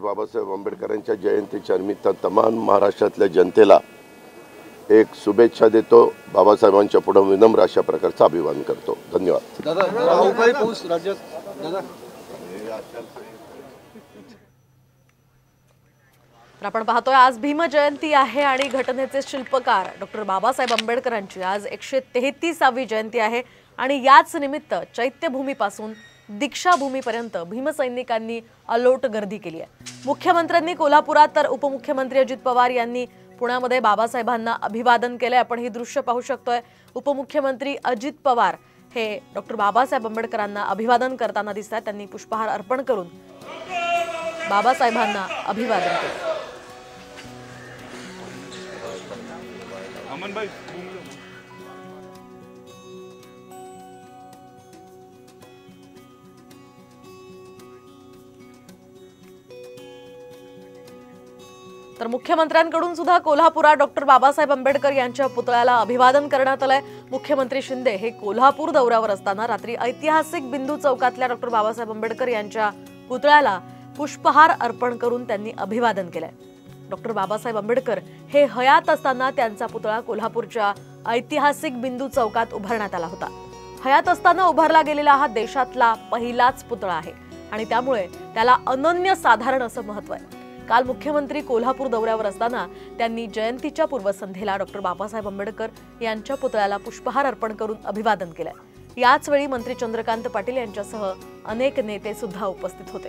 बाबासाहेब आंबेडकरांच्या जयंतीच्या निमित्त तमाम महाराष्ट्रातल्या जनतेला एक शुभेच्छा देतो। बाबासाहेबांच्या पुढे विनम्र अशा प्रकारचं अभिवादन करतो। धन्यवाद। आपण पाहतोय आज भीम जयंती आहे आणि घटनेचे शिल्पकार डॉक्टर बाबासाहेब आंबेडकरांची आज 133वी जयंती आहे आणि याच निमित्त चैत्यभूमीपासून दीक्षाभूमीपर्यंत भीमसैनिकांनी अलोट गर्दी केली आहे। मुख्यमंत्र्यांनी कोल्हापुरात तर उपमुख्यमंत्री अजित पवार यांनी पुण्यामध्ये बाबासाहेबांना अभिवादन केले। आपण ही दृश्य पाहू शकतोय। उपमुख्यमंत्री अजित पवार हे डॉक्टर बाबासाहेब आंबेडकरांना अभिवादन करताना दिसतात। त्यांनी पुष्पहार अर्पण करून बाबासाहेबांना अभिवादन केले। तर मुख्यमंत्र्यांकडून सुद्धा कोल्हापुरात डॉक्टर बाबासाहेब आंबेडकर यांच्या पुतळ्याला अभिवादन करण्यात आलंय। मुख्यमंत्री शिंदे हे कोल्हापूर दौऱ्यावर असताना रात्री ऐतिहासिक बिंदू चौकातल्या डॉक्टर बाबासाहेब आंबेडकर यांच्या पुतळ्याला पुष्पहार अर्पण करून त्यांनी अभिवादन केलंय। डॉक्टर बाबासाहेब आंबेडकर हे हयात असताना त्यांचा पुतळा कोल्हापूरच्या ऐतिहासिक बिंदू चौकात उभारण्यात आला होता। हयात असताना उभारला गेलेला हा देशातला पहिलाच पुतळा आहे आणि त्यामुळे त्याला अनन्यसाधारण असं महत्त्व आहे। काल मुख्यमंत्री कोल्हापूर दौऱ्यावर असताना त्यांनी जयंतीच्या पूर्वसंध्येला डॉक्टर बाबासाहेब आंबेडकर यांच्या पुतळ्याला पुष्पहार अर्पण करून अभिवादन केलं। याच वेळी मंत्री चंद्रकांत पाटील यांच्यासह अनेक नेते सुद्धा उपस्थित होते।